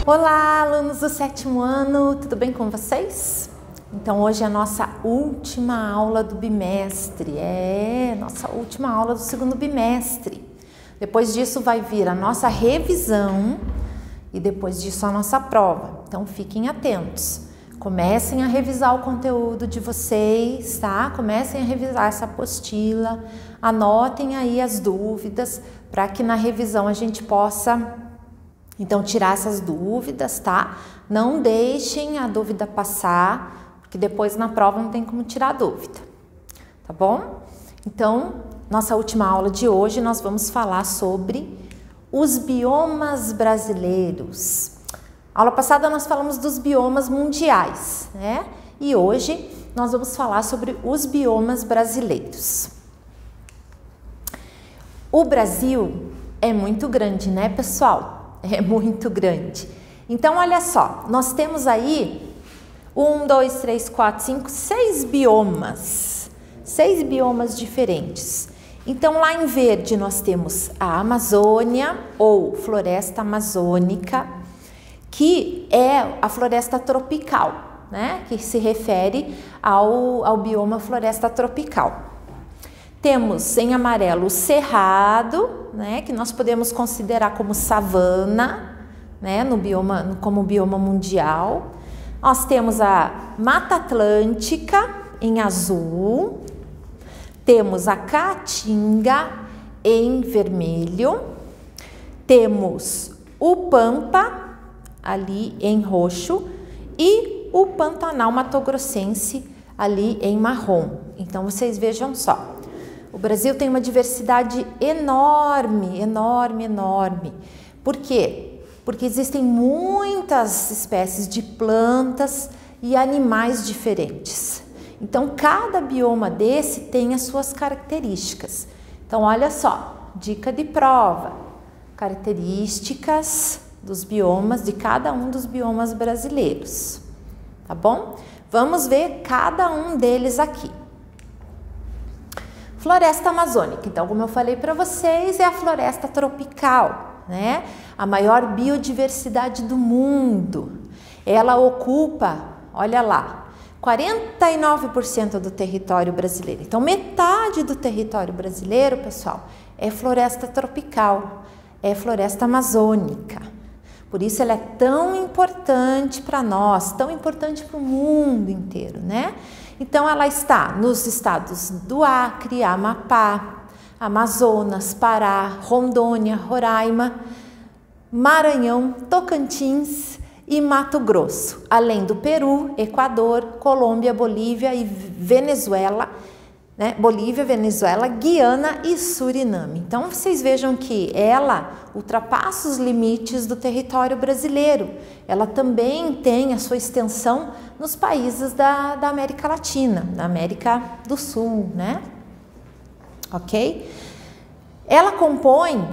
Olá, alunos do 7º ano, tudo bem com vocês? Então hoje é a nossa última aula do bimestre, nossa última aula do 2º bimestre. Depois disso vai vir a nossa revisão e depois disso a nossa prova. Então fiquem atentos, comecem a revisar o conteúdo de vocês, tá? Comecem a revisar essa apostila, anotem aí as dúvidas para que na revisão a gente possa então tirar essas dúvidas, tá? Não deixem a dúvida passar, porque depois na prova não tem como tirar a dúvida, tá bom? Então, nossa última aula de hoje nós vamos falar sobre os biomas brasileiros. Aula passada nós falamos dos biomas mundiais, né? E hoje nós vamos falar sobre os biomas brasileiros. O Brasil é muito grande, né, pessoal? É muito grande. Então, olha só, nós temos aí 1, 2, 3, 4, 5, 6 biomas. 6 biomas diferentes. Então, lá em verde nós temos a Amazônia ou floresta amazônica, que é a floresta tropical, né? Que se refere ao bioma floresta tropical. Temos em amarelo o cerrado, né, que nós podemos considerar como savana, né, como bioma mundial. Nós temos a Mata Atlântica em azul. Temos a Caatinga em vermelho. Temos o Pampa ali em roxo e o Pantanal Mato-Grossense ali em marrom. Então vocês vejam só. O Brasil tem uma diversidade enorme, enorme, enorme. Por quê? Porque existem muitas espécies de plantas e animais diferentes. Então, cada bioma desse tem as suas características. Então, olha só, dica de prova. Características dos biomas, de cada um dos biomas brasileiros. Tá bom? Vamos ver cada um deles aqui. Floresta amazônica, então, como eu falei para vocês, é a floresta tropical, né? A maior biodiversidade do mundo. Ela ocupa, olha lá, 49% do território brasileiro. Então, metade do território brasileiro, pessoal, é floresta tropical, é floresta amazônica. Por isso ela é tão importante para nós, tão importante para o mundo inteiro, né? Então, ela está nos estados do Acre, Amapá, Amazonas, Pará, Rondônia, Roraima, Maranhão, Tocantins e Mato Grosso, além do Peru, Equador, Colômbia, Bolívia e Venezuela, né? Bolívia, Venezuela, Guiana e Suriname. Então, vocês vejam que ela ultrapassa os limites do território brasileiro. Ela também tem a sua extensão nos países da América Latina, da América do Sul, né? Ok? Ela compõe,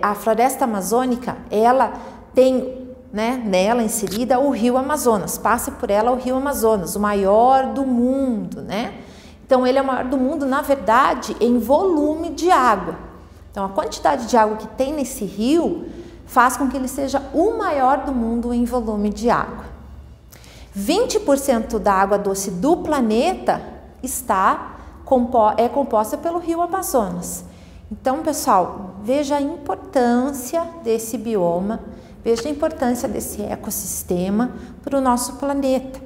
a floresta amazônica, ela tem, né, nela inserida o rio Amazonas, passa por ela o rio Amazonas, o maior do mundo, né? Então, ele é o maior do mundo, na verdade, em volume de água. Então, a quantidade de água que tem nesse rio faz com que ele seja o maior do mundo em volume de água. 20% da água doce do planeta é composta pelo rio Amazonas. Então, pessoal, veja a importância desse bioma, veja a importância desse ecossistema para o nosso planeta,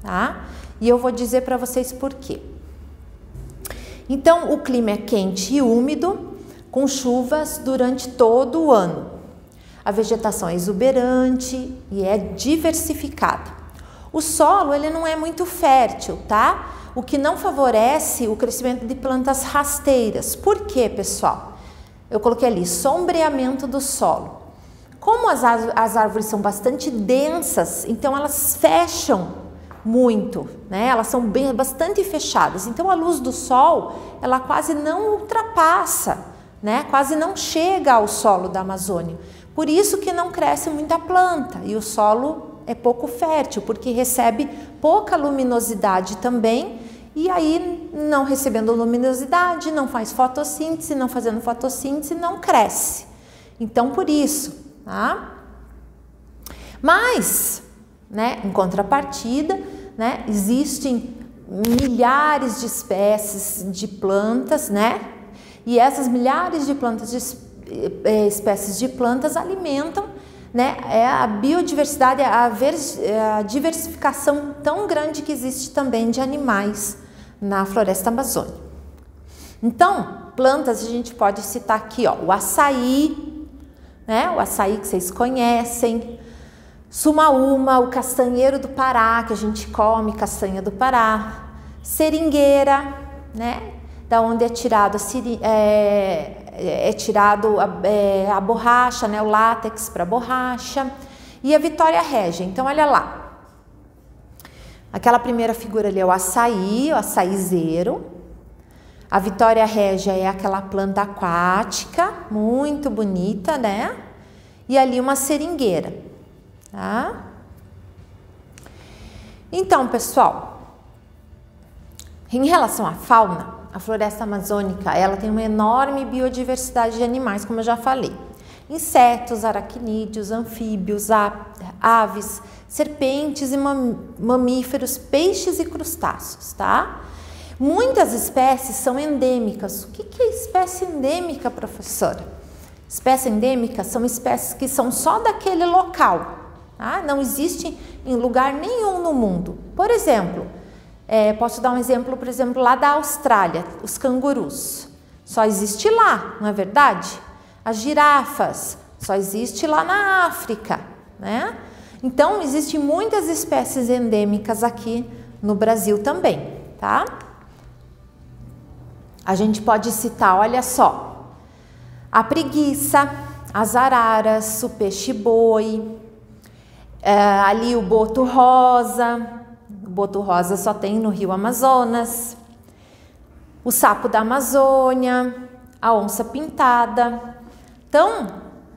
tá? E eu vou dizer para vocês por quê. Então, o clima é quente e úmido, com chuvas durante todo o ano. A vegetação é exuberante e é diversificada. O solo, ele não é muito fértil, tá? O que não favorece o crescimento de plantas rasteiras. Por quê, pessoal? Eu coloquei ali, sombreamento do solo. Como as árvores são bastante densas, então elas fecham muito, né? Elas são bastante fechadas. Então, a luz do sol, ela quase não ultrapassa, né? Quase não chega ao solo da Amazônia. Por isso que não cresce muita planta e o solo é pouco fértil, porque recebe pouca luminosidade também. E aí, não recebendo luminosidade, não faz fotossíntese, não fazendo fotossíntese, não cresce. Então, por isso, tá? Mas, né, em contrapartida, né, existem milhares de espécies de plantas, né? E essas milhares de espécies de plantas alimentam, né, a biodiversidade, a diversificação tão grande que existe também de animais na floresta amazônica. Então, plantas a gente pode citar aqui, ó, o açaí, né? O açaí que vocês conhecem, sumaúma, o castanheiro do Pará, que a gente come castanha do Pará, seringueira, né? Da onde é tirado a borracha, né? O látex para borracha, e a Vitória régia. Então, olha lá, aquela primeira figura ali é o açaizeiro. A Vitória régia é aquela planta aquática, muito bonita, né? E ali uma seringueira, tá? Então, pessoal, em relação à fauna, a floresta amazônica, ela tem uma enorme biodiversidade de animais, como eu já falei. Insetos, aracnídeos, anfíbios, aves, serpentes e mamíferos, peixes e crustáceos, tá? Muitas espécies são endêmicas. O que é espécie endêmica, professora? Espécie endêmica são espécies que são só daquele local, tá? Não existem em lugar nenhum no mundo. Por exemplo, posso dar um exemplo, por exemplo, lá da Austrália, os cangurus. Só existe lá, não é verdade? As girafas, só existe lá na África, né? Então, existem muitas espécies endêmicas aqui no Brasil também, tá? A gente pode citar, olha só, a preguiça, as araras, o peixe-boi, ali o boto rosa. O boto rosa só tem no Rio Amazonas, o sapo da Amazônia, a onça pintada. Então,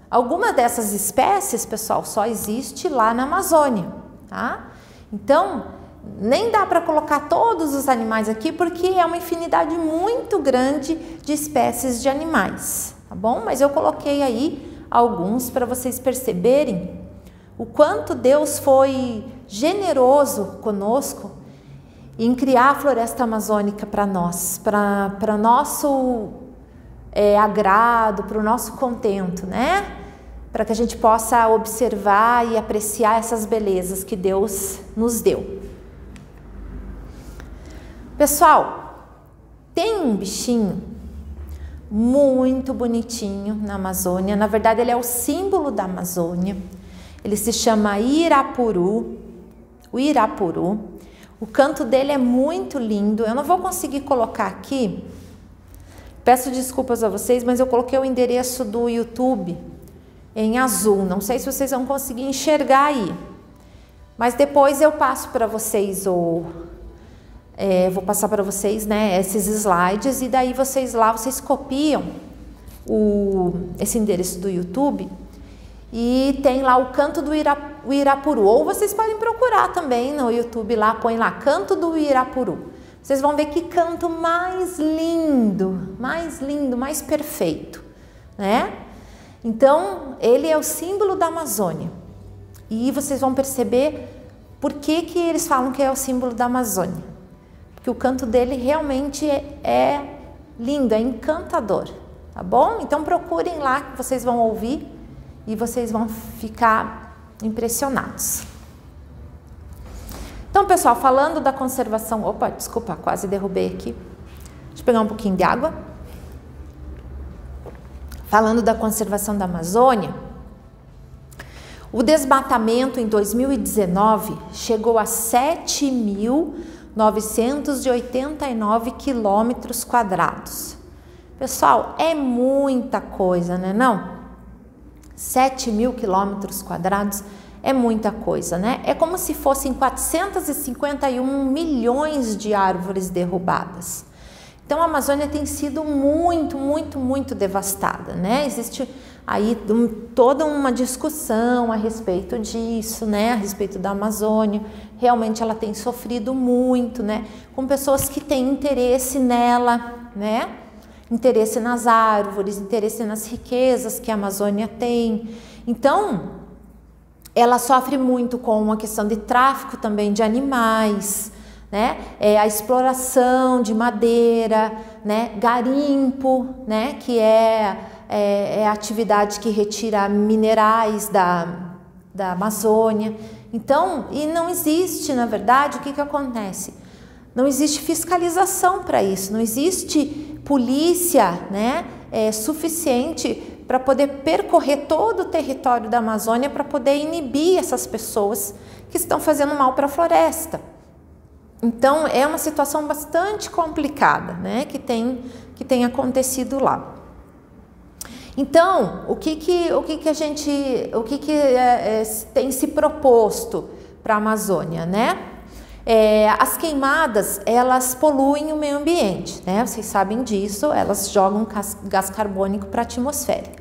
alguma dessas espécies, pessoal, só existe lá na Amazônia, tá? Então, nem dá para colocar todos os animais aqui, porque é uma infinidade muito grande de espécies de animais, tá bom? Mas eu coloquei aí alguns para vocês perceberem o quanto Deus foi generoso conosco em criar a floresta amazônica para nós, para nosso agrado, para o nosso contento, né? Para que a gente possa observar e apreciar essas belezas que Deus nos deu. Pessoal, tem um bichinho muito bonitinho na Amazônia. Na verdade, ele é o símbolo da Amazônia. Ele se chama Irapuru. O Irapuru. O canto dele é muito lindo. Eu não vou conseguir colocar aqui. Peço desculpas a vocês, mas eu coloquei o endereço do YouTube em azul. Não sei se vocês vão conseguir enxergar aí. Mas depois eu passo para vocês vou passar para vocês, né, esses slides, e daí vocês copiam esse endereço do YouTube e tem lá o canto do Irapuru. Ou vocês podem procurar também no YouTube lá, põe lá canto do Irapuru. Vocês vão ver que canto mais lindo, mais perfeito, né? Então, ele é o símbolo da Amazônia. E vocês vão perceber por que eles falam que é o símbolo da Amazônia. Porque o canto dele realmente é lindo, é encantador, tá bom? Então procurem lá que vocês vão ouvir e vocês vão ficar impressionados. Então, pessoal, falando da conservação... Opa, desculpa, quase derrubei aqui. Deixa eu pegar um pouquinho de água. Falando da conservação da Amazônia, o desmatamento em 2019 chegou a 7.989 quilômetros quadrados. Pessoal, é muita coisa, né? Não? 7.000 quilômetros quadrados é muita coisa, né? É como se fossem 451 milhões de árvores derrubadas. Então, a Amazônia tem sido muito devastada, né? Existe aí toda uma discussão a respeito disso, né? A respeito da Amazônia. Realmente ela tem sofrido muito, né? Com pessoas que têm interesse nela, né? Interesse nas árvores, interesse nas riquezas que a Amazônia tem. Então, ela sofre muito com a questão de tráfico também de animais, né? A exploração de madeira, né? Garimpo, né? Que é a atividade que retira minerais da Amazônia. Então, e não existe, na verdade, o que acontece? Não existe fiscalização para isso, não existe polícia, né? Suficiente para poder percorrer todo o território da Amazônia para poder inibir essas pessoas que estão fazendo mal para a floresta. Então, é uma situação bastante complicada, né, que tem acontecido lá. Então, o que tem se proposto para a Amazônia, né? As queimadas, elas poluem o meio ambiente, né? Vocês sabem disso, elas jogam gás carbônico para a atmosfera.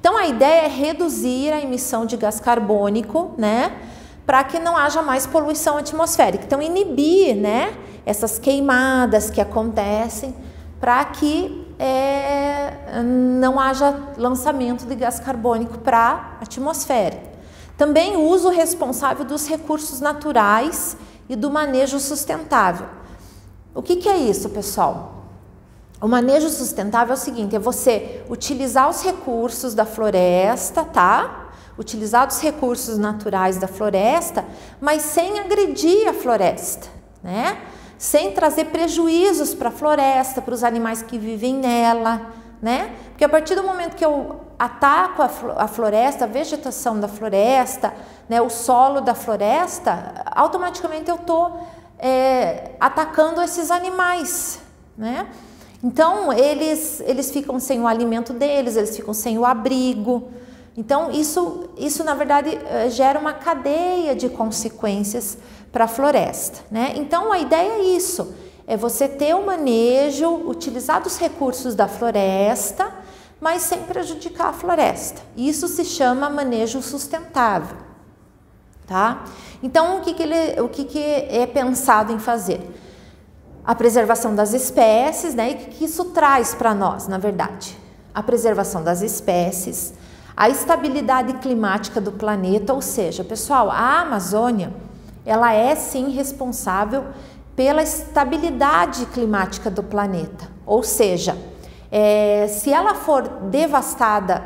Então, a ideia é reduzir a emissão de gás carbônico, né? Para que não haja mais poluição atmosférica. Então, inibir, né, essas queimadas que acontecem para que não haja lançamento de gás carbônico para a atmosfera. Também o uso responsável dos recursos naturais e do manejo sustentável. O que é isso, pessoal? O manejo sustentável é o seguinte, é você utilizar os recursos da floresta, tá? Utilizar os recursos naturais da floresta, mas sem agredir a floresta, né? Sem trazer prejuízos para a floresta, para os animais que vivem nela, né? Porque a partir do momento que eu ataco a floresta, a vegetação da floresta, né, o solo da floresta, automaticamente eu estou atacando esses animais, né? Então, eles ficam sem o alimento deles, eles ficam sem o abrigo. Então, isso na verdade gera uma cadeia de consequências para a floresta, né? Então, a ideia é isso, é você ter o manejo, utilizar dos recursos da floresta, mas sem prejudicar a floresta. Isso se chama manejo sustentável, tá? Então, o que é pensado em fazer? A preservação das espécies, né? E o que isso traz para nós, na verdade? A preservação das espécies, a estabilidade climática do planeta, ou seja, pessoal, a Amazônia, ela é sim responsável pela estabilidade climática do planeta, ou seja, se ela for devastada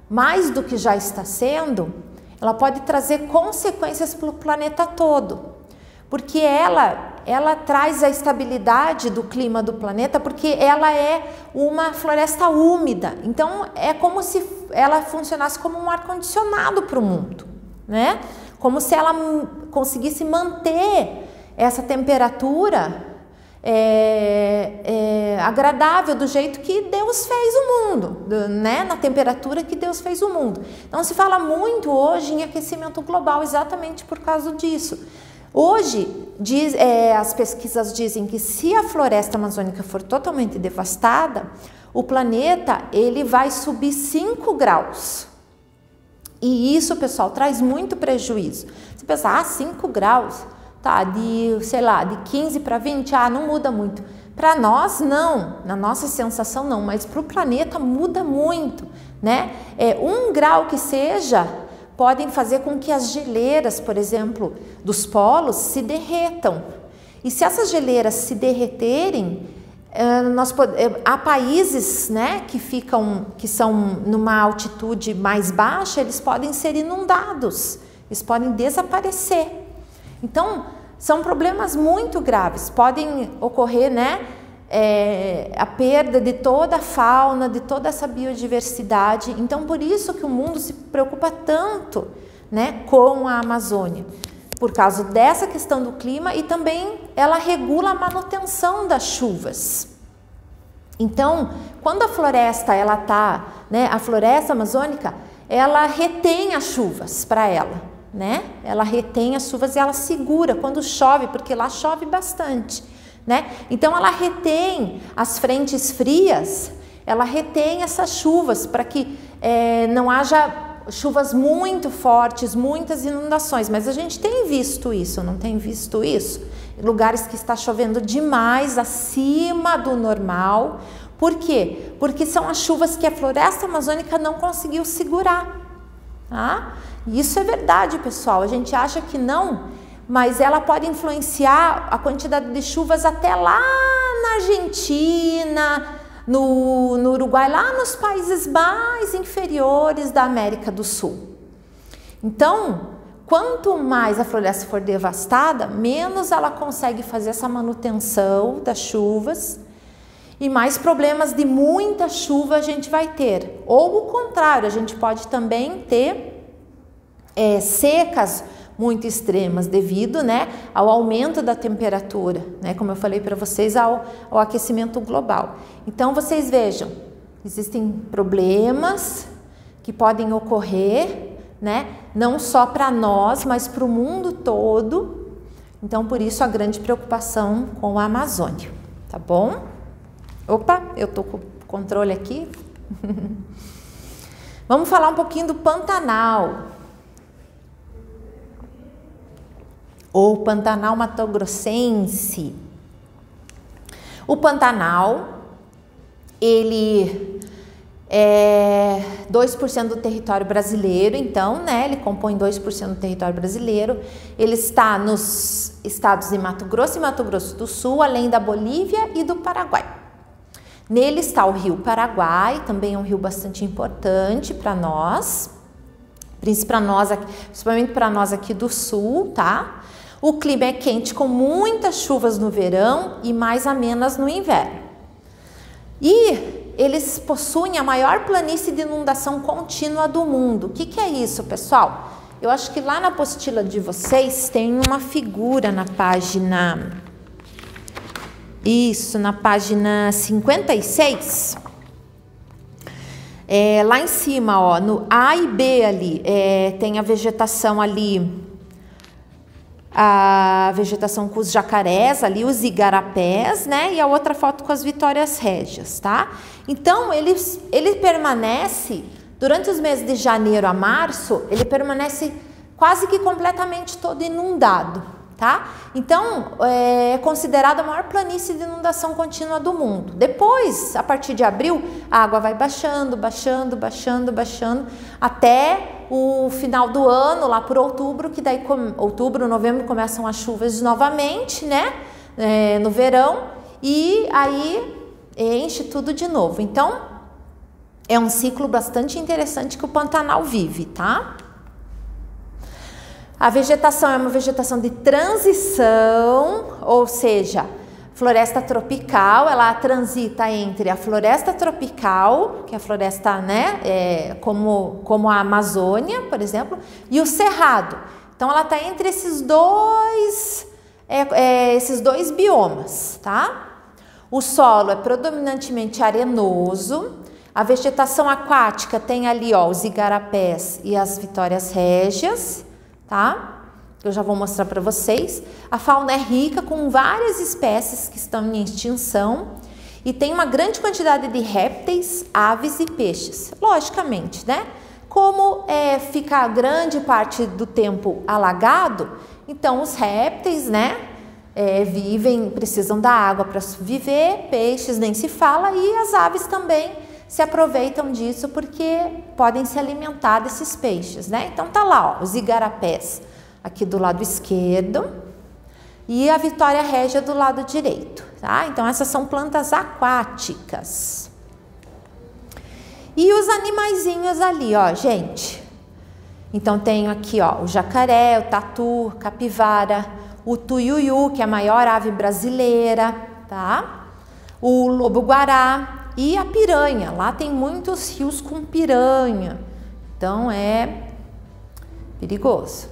mais do que já está sendo, ela pode trazer consequências para o planeta todo, porque ela traz a estabilidade do clima do planeta, porque ela é uma floresta úmida. Então, é como se ela funcionasse como um ar-condicionado para o mundo, né? Como se ela conseguisse manter essa temperatura agradável, do jeito que Deus fez o mundo, né? Na temperatura que Deus fez o mundo. Então, se fala muito hoje em aquecimento global exatamente por causa disso. Hoje, as pesquisas dizem que se a floresta amazônica for totalmente devastada, o planeta ele vai subir 5 graus. E isso, pessoal, traz muito prejuízo. Você pensa, 5 graus, tá, sei lá, de 15 para 20, não muda muito. Para nós, não, na nossa sensação não, mas para o planeta muda muito, né? 1 grau que seja, podem fazer com que as geleiras, por exemplo, dos polos se derretam. E se essas geleiras se derreterem, há países, né, que são numa altitude mais baixa, eles podem ser inundados, eles podem desaparecer. Então, são problemas muito graves, podem ocorrer, né, a perda de toda a fauna, de toda essa biodiversidade. Então, por isso que o mundo se preocupa tanto, né, com a Amazônia, por causa dessa questão do clima, e também ela regula a manutenção das chuvas. Então, quando a floresta a floresta amazônica, ela retém as chuvas para ela, né? Ela retém as chuvas e ela segura quando chove, porque lá chove bastante, né? Então, ela retém as frentes frias, ela retém essas chuvas para que não haja chuvas muito fortes, muitas inundações. Mas a gente tem visto isso, não tem visto isso? Lugares que está chovendo demais, acima do normal. Por quê? Porque são as chuvas que a floresta amazônica não conseguiu segurar, tá? E isso é verdade, pessoal. A gente acha que não, mas ela pode influenciar a quantidade de chuvas até lá na Argentina, no Uruguai, lá nos países mais inferiores da América do Sul. Então, quanto mais a floresta for devastada, menos ela consegue fazer essa manutenção das chuvas e mais problemas de muita chuva a gente vai ter. Ou o contrário, a gente pode também ter secas muito extremas devido, né, ao aumento da temperatura, né, como eu falei para vocês, ao aquecimento global. Então, vocês vejam, existem problemas que podem ocorrer, né, não só para nós, mas para o mundo todo. Então, por isso, a grande preocupação com a Amazônia, tá bom? Opa, eu tô com o controle aqui. Vamos falar um pouquinho do Pantanal. Ou Pantanal Mato-Grossense. O Pantanal, ele é 2% do território brasileiro, então, né, ele compõe 2% do território brasileiro. Ele está nos estados de Mato Grosso e Mato Grosso do Sul, além da Bolívia e do Paraguai. Nele está o Rio Paraguai, também é um rio bastante importante para nós, principalmente para nós aqui do Sul, tá? O clima é quente com muitas chuvas no verão e mais amenas no inverno. E eles possuem a maior planície de inundação contínua do mundo. O que é isso, pessoal? Eu acho que lá na apostila de vocês tem uma figura na página... Isso, na página 56. Lá em cima, ó, no A e B ali, tem a vegetação ali... A vegetação com os jacarés ali, os igarapés, né? E a outra foto com as vitórias régias, tá? Então, ele permanece, durante os meses de janeiro a março, ele permanece quase que completamente todo inundado, tá? Então, é considerado a maior planície de inundação contínua do mundo. Depois, a partir de abril, a água vai baixando, até o final do ano, lá por outubro, que daí outubro, novembro começam as chuvas novamente, né, no verão, e aí enche tudo de novo. Então, é um ciclo bastante interessante que o Pantanal vive, tá? A vegetação é uma vegetação de transição, ou seja, floresta tropical, ela transita entre a floresta tropical, que é a floresta, né, como a Amazônia, por exemplo, e o cerrado. Então, ela está entre esses dois biomas, tá? O solo é predominantemente arenoso. A vegetação aquática tem ali, ó, os igarapés e as vitórias régias, tá? Eu já vou mostrar para vocês. A fauna é rica, com várias espécies que estão em extinção e tem uma grande quantidade de répteis, aves e peixes. Logicamente, né? Como fica grande parte do tempo alagado, então os répteis, né, precisam da água para viver, peixes nem se fala, e as aves também se aproveitam disso porque podem se alimentar desses peixes, né? Então tá lá, ó, os igarapés aqui do lado esquerdo e a vitória régia do lado direito, tá? Então essas são plantas aquáticas. E os animaizinhos ali, ó, gente. Então tenho aqui, ó, o jacaré, o tatu, capivara, o tuiuiu, que é a maior ave brasileira, tá? O lobo-guará e a piranha. Lá tem muitos rios com piranha. Então é perigoso.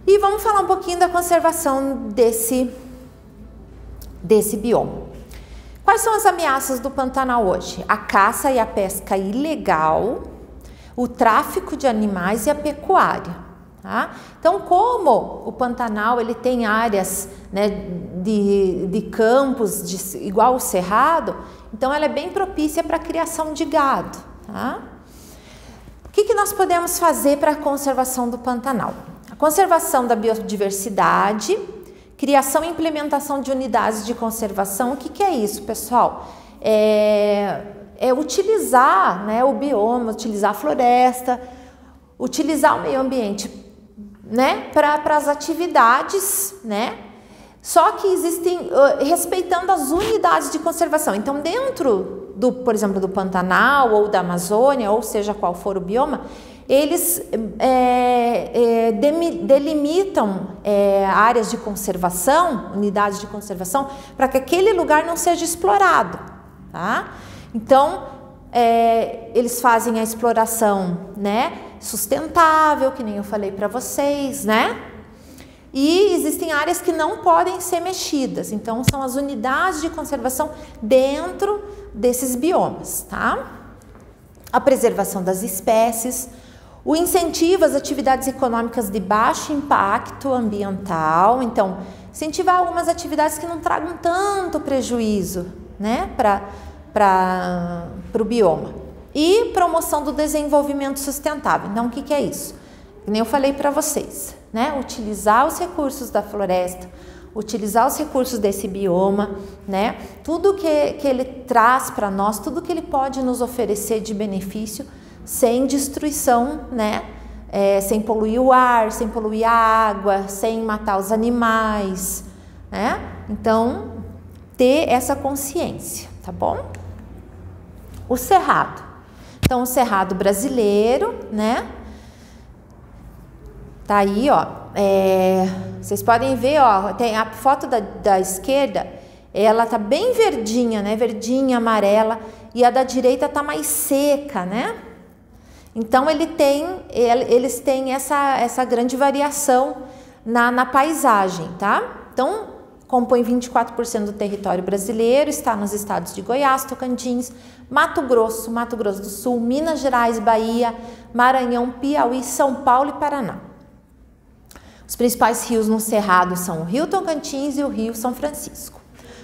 E vamos falar um pouquinho da conservação desse bioma. Quais são as ameaças do Pantanal hoje? A caça e a pesca ilegal, o tráfico de animais e a pecuária. Tá? Então, como o Pantanal ele tem áreas, né, de campos igual o Cerrado, então ela é bem propícia para a criação de gado. Tá? O que nós podemos fazer para a conservação do Pantanal? A conservação da biodiversidade, criação e implementação de unidades de conservação. O que é isso, pessoal? É utilizar, né, o bioma, utilizar a floresta, utilizar o meio ambiente, né, para as atividades, né? Só que existem, respeitando as unidades de conservação. Então, dentro do, por exemplo, do Pantanal ou da Amazônia, ou seja qual for o bioma, eles delimitam áreas de conservação, unidades de conservação, para que aquele lugar não seja explorado, tá? Então, eles fazem a exploração, né, sustentável, que nem eu falei para vocês, né? E existem áreas que não podem ser mexidas, então são as unidades de conservação dentro desses biomas, tá? A preservação das espécies, o incentivo às atividades econômicas de baixo impacto ambiental, então incentivar algumas atividades que não tragam tanto prejuízo, né, para o bioma. E promoção do desenvolvimento sustentável. Então, o que é isso? Que nem eu falei para vocês, né? Utilizar os recursos da floresta, utilizar os recursos desse bioma, né? Tudo que ele traz para nós, tudo que ele pode nos oferecer de benefício, sem destruição, né? Sem poluir o ar, sem poluir a água, sem matar os animais, né? Então, ter essa consciência, tá bom? O cerrado. Então, o cerrado brasileiro, né? Tá aí, ó. Vocês podem ver, ó, tem a foto da esquerda, ela tá bem verdinha, né? Verdinha, amarela, e a da direita tá mais seca, né? Então, eles têm essa grande variação na paisagem, tá? Então, compõe 24% do território brasileiro, está nos estados de Goiás, Tocantins, Mato Grosso do Sul, Minas Gerais, Bahia, Maranhão, Piauí, São Paulo e Paraná. Os principais rios no Cerrado são o Rio Tocantins e o Rio São Francisco.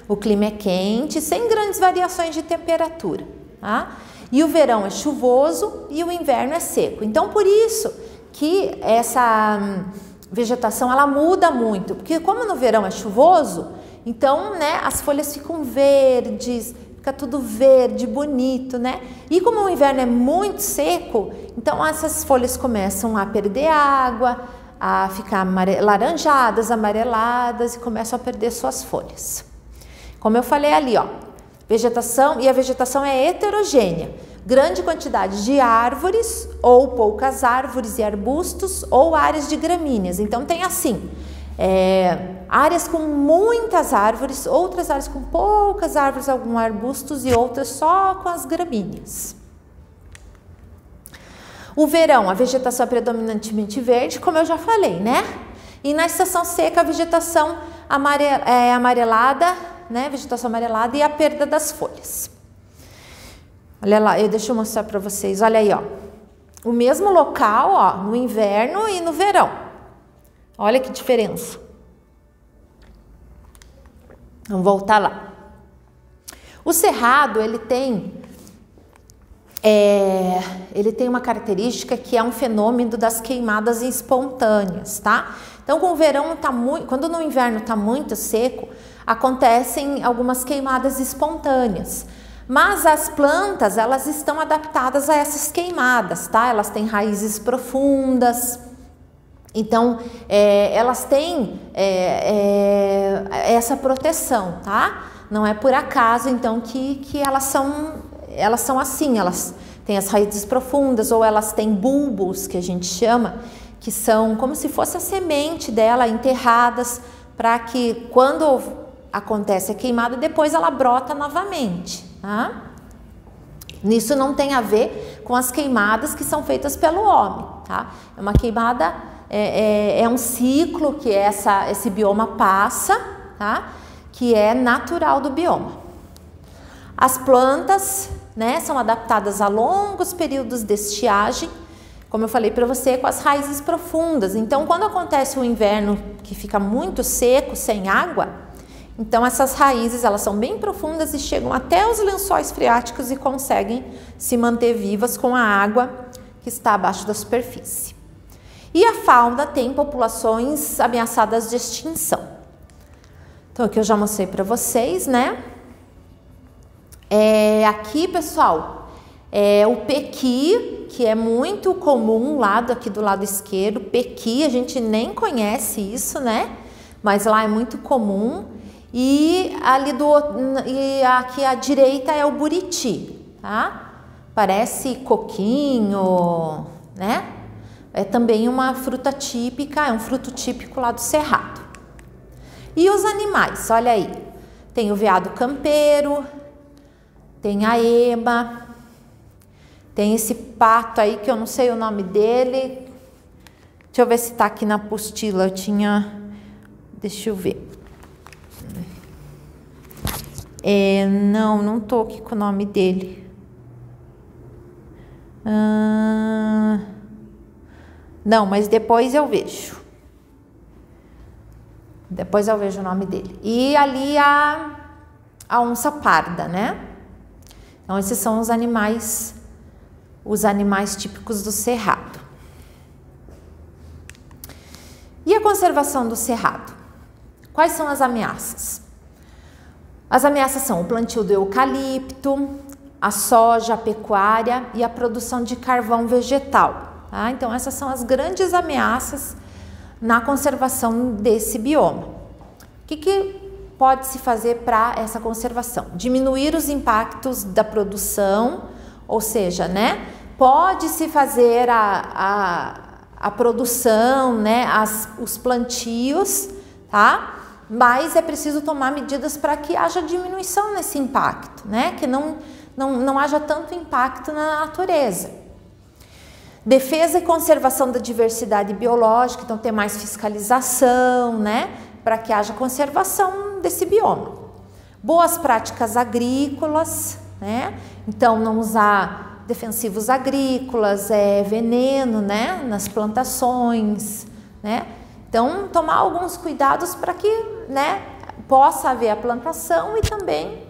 O clima é quente, sem grandes variações de temperatura, tá? E o verão é chuvoso e o inverno é seco. Então, por isso que essa vegetação ela muda muito, porque como no verão é chuvoso, então, né, as folhas ficam verdes, fica tudo verde, bonito, né? E como o inverno é muito seco, então essas folhas começam a perder água, a ficar laranjadas, amareladas e começam a perder suas folhas. Como eu falei ali, ó, vegetação, e a vegetação é heterogênea. Grande quantidade de árvores ou poucas árvores e arbustos ou áreas de gramíneas. Então tem assim, áreas com muitas árvores, outras áreas com poucas árvores, alguns arbustos e outras só com as gramíneas. O verão, a vegetação é predominantemente verde, como eu já falei, né? E na estação seca, a vegetação amarelada, né? Vegetação amarelada e a perda das folhas. Olha lá, deixa eu mostrar para vocês, olha aí, ó. O mesmo local, ó, no inverno e no verão. Olha que diferença. Vamos voltar lá. O cerrado, ele tem uma característica que é um fenômeno das queimadas espontâneas, tá? Então, quando no inverno está muito seco, acontecem algumas queimadas espontâneas. Mas as plantas, elas estão adaptadas a essas queimadas, tá? Elas têm raízes profundas, então elas têm essa proteção, tá? Não é por acaso, então, que elas são assim, elas têm as raízes profundas ou elas têm bulbos, que a gente chama, que são como se fosse a semente dela enterradas, para que quando acontece a queimada, depois ela brota novamente. Tá? Isso não tem a ver com as queimadas que são feitas pelo homem, tá? É uma queimada, é um ciclo que esse bioma passa, tá? Que é natural do bioma. As plantas, né, são adaptadas a longos períodos de estiagem, como eu falei para você, com as raízes profundas. Então, quando acontece o inverno que fica muito seco, sem água, então essas raízes, elas são bem profundas e chegam até os lençóis freáticos e conseguem se manter vivas com a água que está abaixo da superfície. E a fauna tem populações ameaçadas de extinção. Então, aqui eu já mostrei para vocês, né? Aqui, pessoal, É o pequi, que é muito comum lá aqui do lado esquerdo. Pequi, a gente nem conhece isso, né? Mas lá é muito comum. E aqui à direita é o buriti, tá? Parece coquinho, né? É também uma fruta típica, é um fruto típico lá do Cerrado. E os animais, olha aí. Tem o veado campeiro, tem a ema, tem esse pato aí que eu não sei o nome dele. Deixa eu ver se tá aqui na apostila, eu tinha... Deixa eu ver. Não tô aqui com o nome dele. Não, mas depois eu vejo. Depois eu vejo o nome dele. E ali a onça parda, né? Então esses são os animais típicos do Cerrado. E a conservação do Cerrado? Quais são as ameaças? As ameaças são o plantio do eucalipto, a soja, a pecuária e a produção de carvão vegetal. Tá? Então essas são as grandes ameaças na conservação desse bioma. O que pode se fazer para essa conservação? Diminuir os impactos da produção, ou seja, né? Pode-se fazer a produção, né? Os plantios, tá? Mas é preciso tomar medidas para que haja diminuição nesse impacto, né? Que não haja tanto impacto na natureza. Defesa e conservação da diversidade biológica, então ter mais fiscalização, né? Para que haja conservação desse bioma. Boas práticas agrícolas, né? Então não usar defensivos agrícolas, veneno, né? Nas plantações, né? Então tomar alguns cuidados para que, né? Possa haver a plantação e também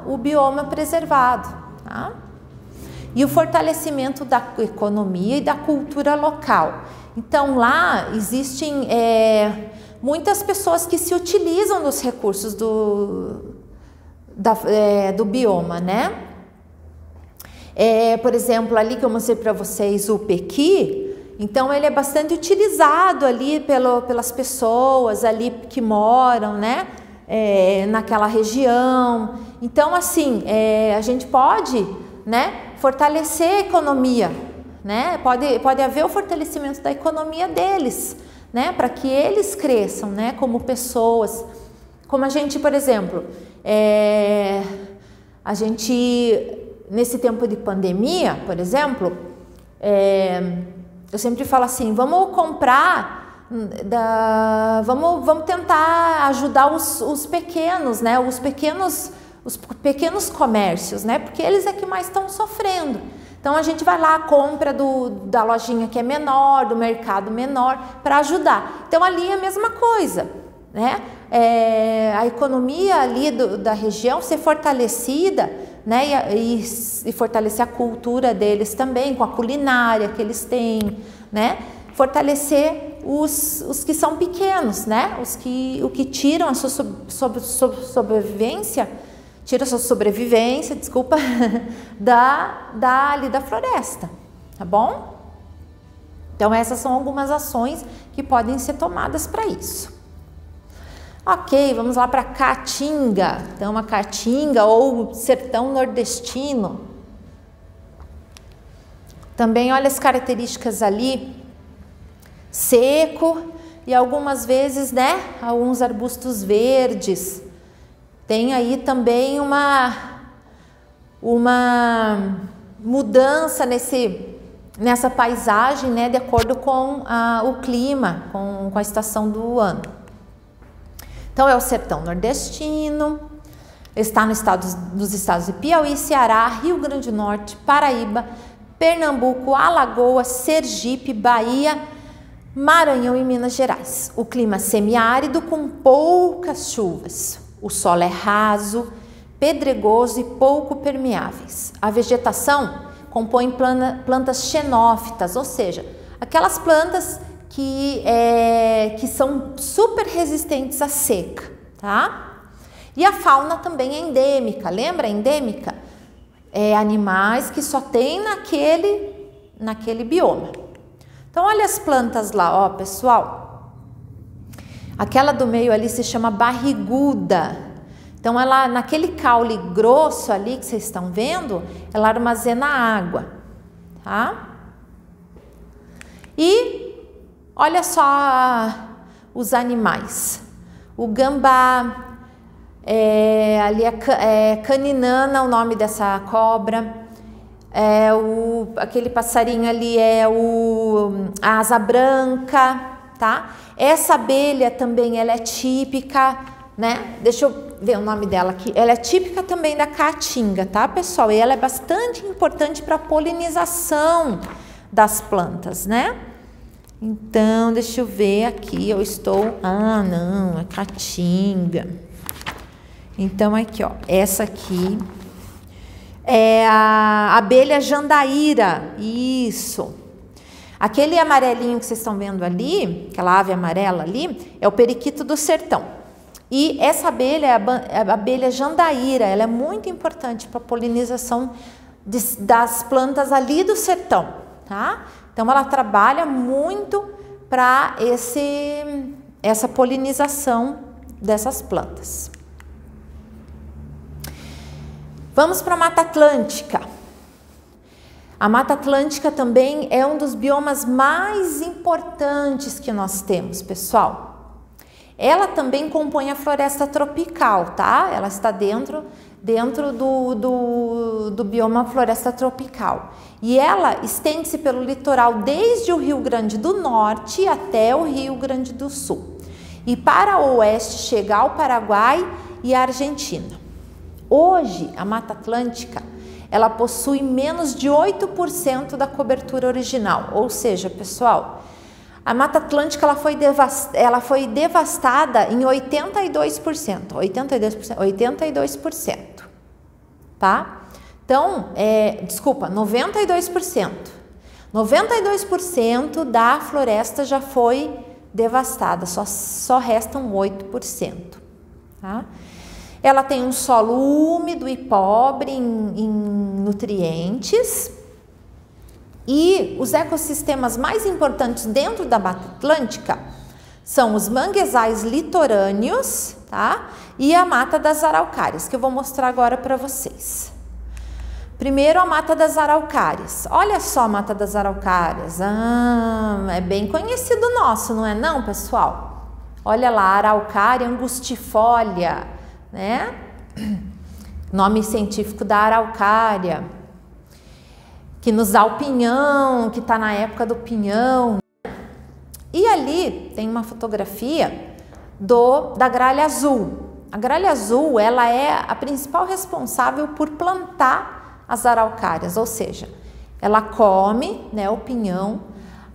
o bioma preservado, tá? E o fortalecimento da economia e da cultura local. Então lá existem muitas pessoas que se utilizam dos recursos do bioma, né? Por exemplo, ali que eu mostrei para vocês o pequi, então ele é bastante utilizado ali pelas pessoas ali que moram, né? Naquela região. Então assim, a gente pode, né? Fortalecer a economia, né? Pode haver o fortalecimento da economia deles, né? Para que eles cresçam, né? Como pessoas. Como a gente, por exemplo, a gente nesse tempo de pandemia, por exemplo, eu sempre falo assim, vamos comprar, vamos tentar ajudar os pequenos, né? Os pequenos comércios, né? Porque eles é que mais estão sofrendo. Então a gente vai lá, compra da lojinha que é menor, do mercado menor, para ajudar. Então ali é a mesma coisa, né? A economia ali da região ser fortalecida, né? E fortalecer a cultura deles também, com a culinária que eles têm, né? Fortalecer os que são pequenos, né? O que tiram a sua sobrevivência, desculpa, ali da floresta, tá bom? Então essas são algumas ações que podem ser tomadas para isso. Ok, vamos lá para a Caatinga. Então a Caatinga ou sertão nordestino. Também olha as características ali, seco e algumas vezes, né, alguns arbustos verdes. Tem aí também uma mudança nessa paisagem, né, de acordo com o clima, com a estação do ano. Então é o sertão nordestino, está nos estados de Piauí, Ceará, Rio Grande do Norte, Paraíba, Pernambuco, Alagoas, Sergipe, Bahia, Maranhão e Minas Gerais. O clima semiárido com poucas chuvas. O solo é raso, pedregoso e pouco permeáveis. A vegetação compõe plantas xenófitas, ou seja, aquelas plantas que são super resistentes à seca, tá? E a fauna também é endêmica, lembra? Endêmica? animais que só tem naquele bioma. Então, olha as plantas lá, ó, pessoal. Aquela do meio ali se chama barriguda. Então, ela, naquele caule grosso ali que vocês estão vendo, ela armazena água, tá? E olha só os animais. O gambá, ali é caninana, o nome dessa cobra. Aquele passarinho ali é a asa branca, tá? Essa abelha também, ela é típica, né? Deixa eu ver o nome dela aqui. Ela é típica também da caatinga, tá, pessoal? E ela é bastante importante para a polinização das plantas, né? Então, deixa eu ver aqui, ah, não, é caatinga. Então, aqui, ó, essa aqui é a abelha jandaíra, isso. Aquele amarelinho que vocês estão vendo ali, aquela ave amarela ali, é o periquito do sertão. E essa abelha é a abelha jandaíra, ela é muito importante para a polinização das plantas ali do sertão, tá? Então, ela trabalha muito para essa polinização dessas plantas. Vamos para a Mata Atlântica. A Mata Atlântica também é um dos biomas mais importantes que nós temos, pessoal. Ela também compõe a floresta tropical, tá? Ela está dentro do bioma floresta tropical. E ela estende-se pelo litoral desde o Rio Grande do Norte até o Rio Grande do Sul. E para o oeste chega ao Paraguai e a Argentina. Hoje, a Mata Atlântica, ela possui menos de 8% da cobertura original. Ou seja, pessoal, a Mata Atlântica ela foi devastada em 82%. 82%, tá? Então, 92%. 92% da floresta já foi devastada, só restam 8%, tá? Ela tem um solo úmido e pobre em nutrientes. E os ecossistemas mais importantes dentro da Mata Atlântica são os manguezais litorâneos, tá? E a Mata das Araucárias, que eu vou mostrar agora para vocês. Primeiro, a Mata das Araucárias. Olha só a Mata das Araucárias. É bem conhecido nosso, não é não, pessoal? Olha lá, Araucária angustifolia, né? Nome científico da araucária, que nos dá o pinhão, que está na época do pinhão. E ali tem uma fotografia da gralha azul. A gralha azul, ela é a principal responsável por plantar as araucárias, ou seja, ela come, né, o pinhão,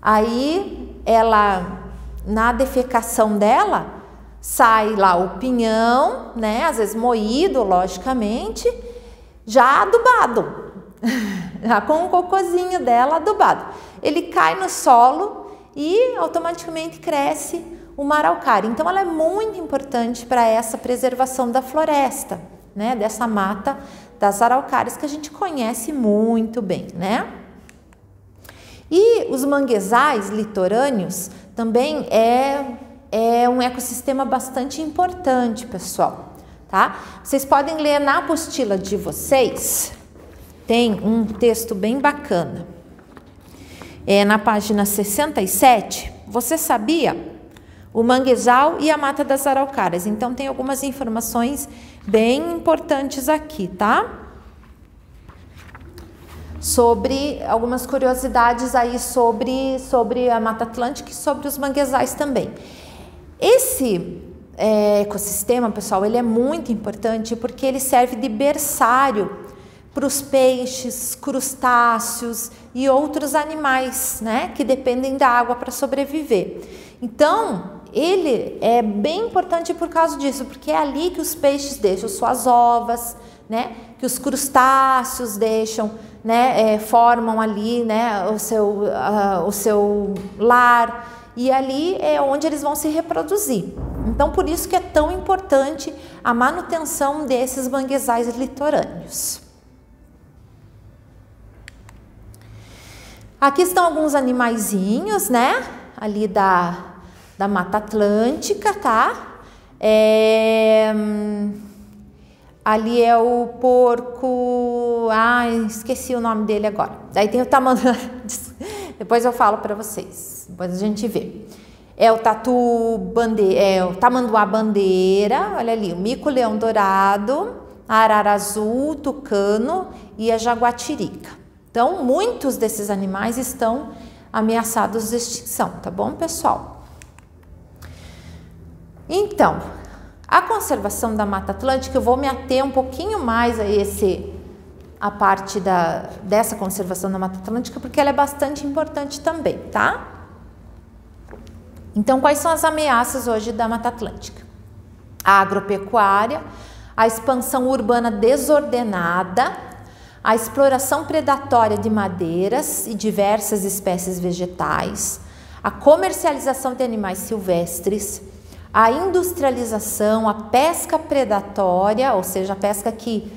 aí ela, na defecação dela, sai lá o pinhão, né, às vezes moído, logicamente, já adubado, já com o cocôzinho dela adubado. Ele cai no solo e automaticamente cresce uma araucária. Então, ela é muito importante para essa preservação da floresta, né, dessa mata das araucárias que a gente conhece muito bem, né? E os manguezais litorâneos também é um ecossistema bastante importante, pessoal, tá? Vocês podem ler na apostila de vocês, tem um texto bem bacana. Na página 67, você sabia? O manguezal e a Mata das Araucárias. Então, tem algumas informações bem importantes aqui, tá? Sobre algumas curiosidades aí sobre a Mata Atlântica e sobre os manguezais também. Esse ecossistema, pessoal, ele é muito importante porque ele serve de berçário para os peixes, crustáceos e outros animais, né, que dependem da água para sobreviver. Então, ele é bem importante por causa disso, porque é ali que os peixes deixam suas ovas, né, que os crustáceos deixam, né, formam ali, né, o seu lar, e ali é onde eles vão se reproduzir. Então, por isso que é tão importante a manutenção desses manguezais litorâneos. Aqui estão alguns animaizinhos, né? Ali da Mata Atlântica, tá? Ali é o porco... esqueci o nome dele agora. Daí tem o tamanduá... Depois eu falo para vocês. Depois a gente vê. É o o tamanduá bandeira. Olha ali, o mico-leão dourado, a arara azul, o tucano e a jaguatirica. Então, muitos desses animais estão ameaçados de extinção, tá bom, pessoal? Então, a conservação da Mata Atlântica, eu vou me ater um pouquinho mais a parte dessa conservação da Mata Atlântica, porque ela é bastante importante também, tá? Então, quais são as ameaças hoje da Mata Atlântica? A agropecuária, a expansão urbana desordenada, a exploração predatória de madeiras e diversas espécies vegetais, a comercialização de animais silvestres, a industrialização, a pesca predatória, ou seja, a pesca que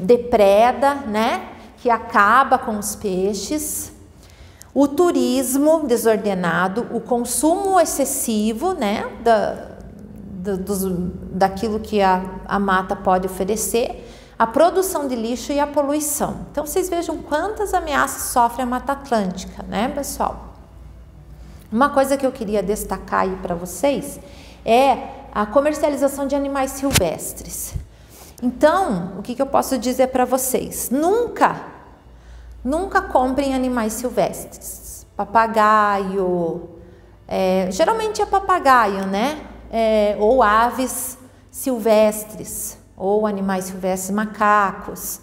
depreda, né? Que acaba com os peixes, o turismo desordenado, o consumo excessivo, né? Daquilo que a mata pode oferecer, a produção de lixo e a poluição. Então, vocês vejam quantas ameaças sofre a Mata Atlântica, né, pessoal? Uma coisa que eu queria destacar aí para vocês é a comercialização de animais silvestres. Então, o que eu posso dizer para vocês? Nunca comprem animais silvestres. Papagaio, geralmente é papagaio, né? Ou aves silvestres, ou animais silvestres, macacos.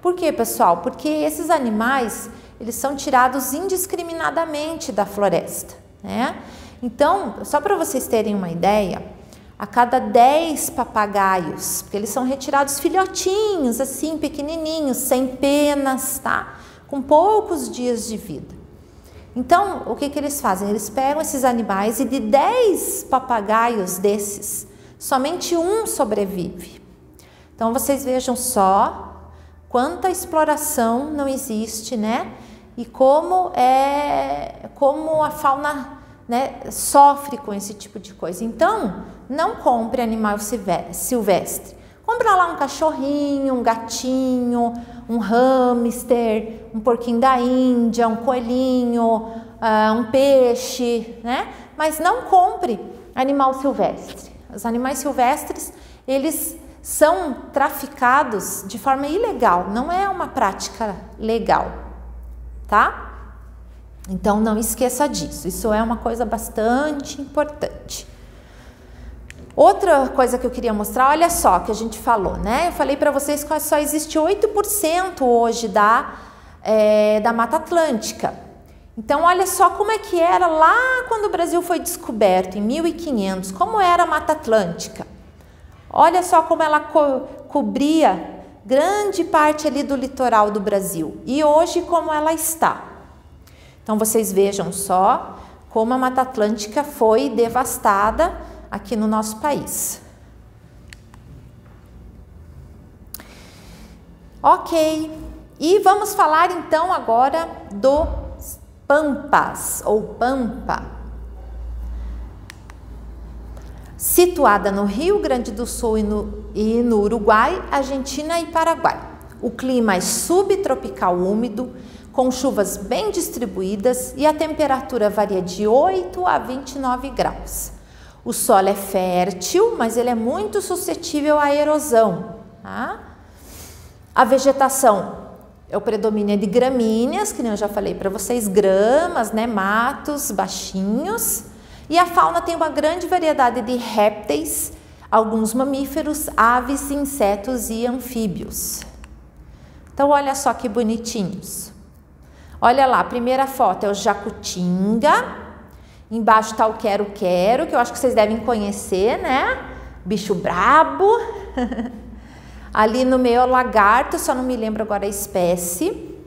Por quê, pessoal? Porque esses animais, eles são tirados indiscriminadamente da floresta, né? Então, só para vocês terem uma ideia, a cada 10 papagaios, porque eles são retirados filhotinhos, assim, pequenininhos, sem penas, tá? Com poucos dias de vida. Então, o que eles fazem? Eles pegam esses animais e de 10 papagaios desses, somente um sobrevive. Então, vocês vejam só quanta exploração não existe, né? E como a fauna, né, sofre com esse tipo de coisa. Então, não compre animal silvestre. Compra lá um cachorrinho, um gatinho, um hamster, um porquinho da Índia, um coelhinho, um peixe, né? Mas não compre animal silvestre. Os animais silvestres, eles são traficados de forma ilegal, não é uma prática legal, tá? Então, não esqueça disso, isso é uma coisa bastante importante. Outra coisa que eu queria mostrar, olha só, que a gente falou, né? Eu falei para vocês que só existe 8% hoje da Mata Atlântica. Então, olha só como é que era lá quando o Brasil foi descoberto, em 1500, como era a Mata Atlântica. Olha só como ela cobria grande parte ali do litoral do Brasil. E hoje como ela está. Então vocês vejam só como a Mata Atlântica foi devastada aqui no nosso país. Ok. E vamos falar então agora dos pampas ou pampa. Situada no Rio Grande do Sul e no Uruguai, Argentina e Paraguai. O clima é subtropical úmido, com chuvas bem distribuídas e a temperatura varia de 8 a 29 graus. O solo é fértil, mas ele é muito suscetível à erosão. Tá? A vegetação é o predomínio de gramíneas, que eu já falei para vocês, gramas, né, matos baixinhos. E a fauna tem uma grande variedade de répteis, alguns mamíferos, aves, insetos e anfíbios. Então, olha só que bonitinhos. Olha lá, a primeira foto é o jacutinga. Embaixo está o quero-quero, que eu acho que vocês devem conhecer, né? Bicho brabo. Ali no meio é o lagarto, só não me lembro agora a espécie.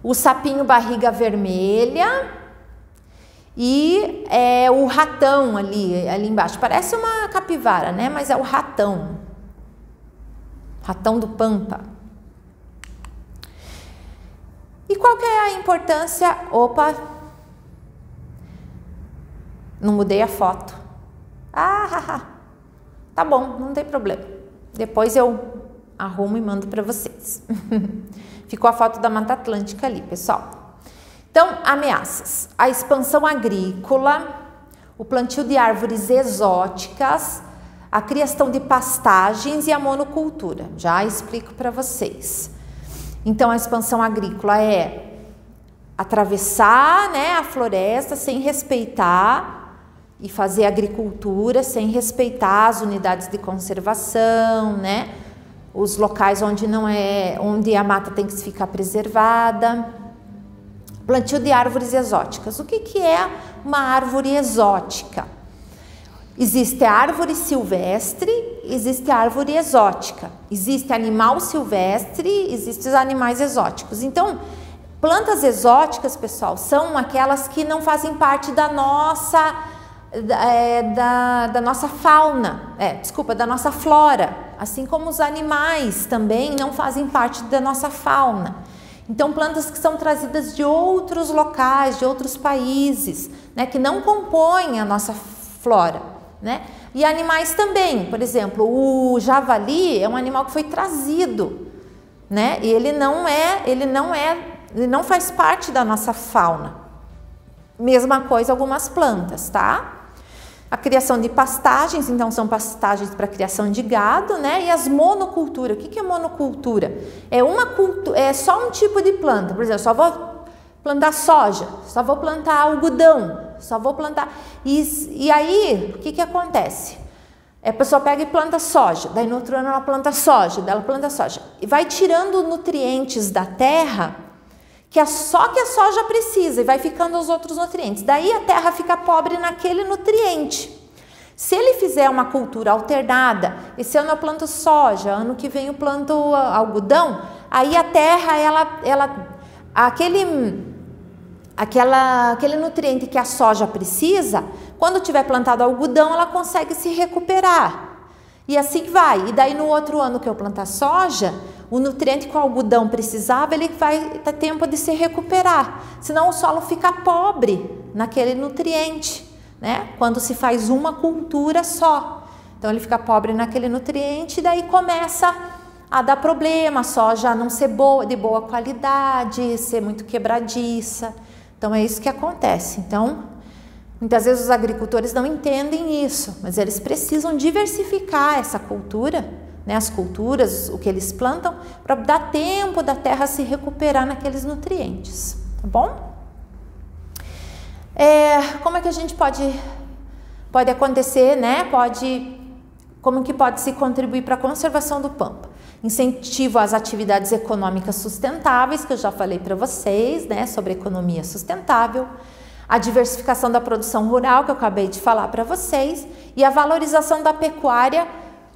O sapinho barriga vermelha. E o ratão ali embaixo. Parece uma capivara, né? Mas é o ratão. Ratão do pampa. E qual que é a importância? Opa, não mudei a foto. Tá bom, não tem problema. Depois eu arrumo e mando para vocês. Ficou a foto da Mata Atlântica ali, pessoal. Então, ameaças. A expansão agrícola, o plantio de árvores exóticas, a criação de pastagens e a monocultura. Já explico para vocês. Então, a expansão agrícola é atravessar, né, a floresta sem respeitar e fazer agricultura sem respeitar as unidades de conservação, né, os locais onde a mata tem que ficar preservada. Plantio de árvores exóticas. O que é uma árvore exótica? Existe a árvore silvestre, existe a árvore exótica. Existe animal silvestre, existem os animais exóticos. Então, plantas exóticas, pessoal, são aquelas que não fazem parte da nossa da nossa fauna, da nossa flora, assim como os animais também não fazem parte da nossa fauna. Então, plantas que são trazidas de outros locais, de outros países, né, que não compõem a nossa flora, né? E animais também, por exemplo, o javali é um animal que foi trazido, né? E ele não faz parte da nossa fauna. Mesma coisa algumas plantas, tá? A criação de pastagens, então são pastagens para criação de gado, né? E as monoculturas. O que é monocultura? É só um tipo de planta. Por exemplo, só vou plantar soja, só vou plantar algodão, só vou plantar. E aí, o que acontece? A pessoa pega e planta soja, daí no outro ano ela planta soja, daí ela planta soja. E vai tirando nutrientes da terra só que a soja precisa e vai ficando os outros nutrientes. Daí a terra fica pobre naquele nutriente. Se ele fizer uma cultura alternada, esse ano eu planto soja, ano que vem eu planto algodão, aí a terra, aquele nutriente que a soja precisa, quando tiver plantado algodão, ela consegue se recuperar. E assim vai. E daí no outro ano que eu plantar soja, o nutriente que o algodão precisava, ele vai ter tempo de se recuperar. Senão o solo fica pobre naquele nutriente, né? Quando se faz uma cultura só. Então ele fica pobre naquele nutriente e daí começa a dar problema, a soja não ser de boa qualidade, ser muito quebradiça. Então é isso que acontece. Então, muitas vezes os agricultores não entendem isso, mas eles precisam diversificar essa cultura, né, as culturas, o que eles plantam, para dar tempo da terra se recuperar naqueles nutrientes, tá bom? Como é que a gente pode acontecer, né? Como que pode se contribuir para a conservação do pampa? Incentivo às atividades econômicas sustentáveis, que eu já falei para vocês, né, sobre economia sustentável, a diversificação da produção rural, que eu acabei de falar para vocês, e a valorização da pecuária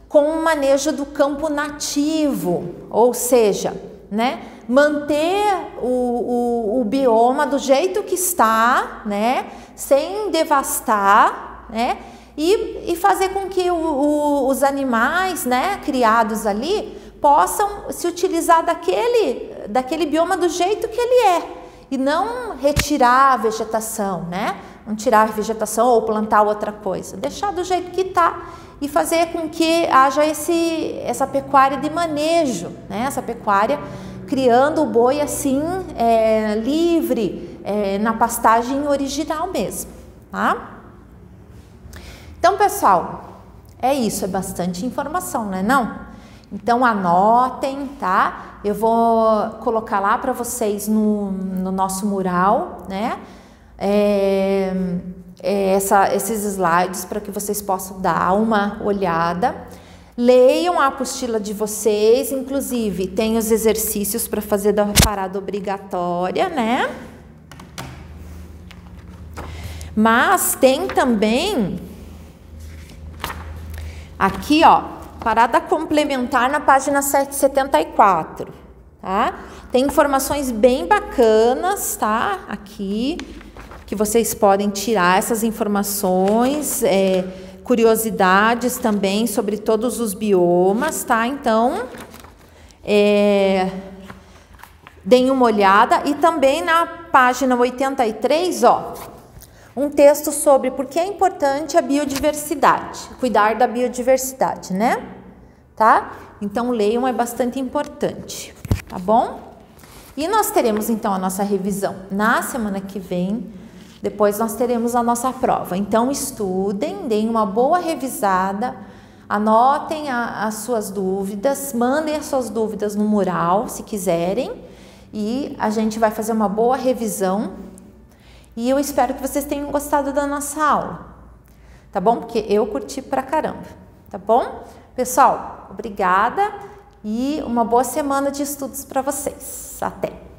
com o manejo do campo nativo, ou seja, né, manter o bioma do jeito que está, né, sem devastar, né, e fazer com que os animais, né, criados ali possam se utilizar daquele bioma do jeito que ele é e não retirar a vegetação, né, não tirar a vegetação ou plantar outra coisa, deixar do jeito que está e fazer com que haja essa pecuária de manejo, né, essa pecuária criando o boi assim, livre, na pastagem original mesmo, tá? Então, pessoal, é isso, é bastante informação, né, não? Então, anotem, tá? Eu vou colocar lá para vocês no nosso mural, né? Esses slides para que vocês possam dar uma olhada. Leiam a apostila de vocês, inclusive tem os exercícios para fazer da parada obrigatória, né? Mas tem também aqui, ó, parada complementar na página 774, tá? Tem informações bem bacanas, tá? Aqui, que vocês podem tirar essas informações, curiosidades também sobre todos os biomas, tá? Então, deem uma olhada. E também na página 83, ó, um texto sobre por que é importante a biodiversidade, cuidar da biodiversidade, né? Tá? Então leiam, é bastante importante, tá bom? E nós teremos então a nossa revisão na semana que vem, depois nós teremos a nossa prova. Então estudem, deem uma boa revisada, anotem as suas dúvidas, mandem as suas dúvidas no mural, se quiserem, e a gente vai fazer uma boa revisão. E eu espero que vocês tenham gostado da nossa aula, tá bom? Porque eu curti pra caramba, tá bom? Pessoal, obrigada e uma boa semana de estudos para vocês. Até!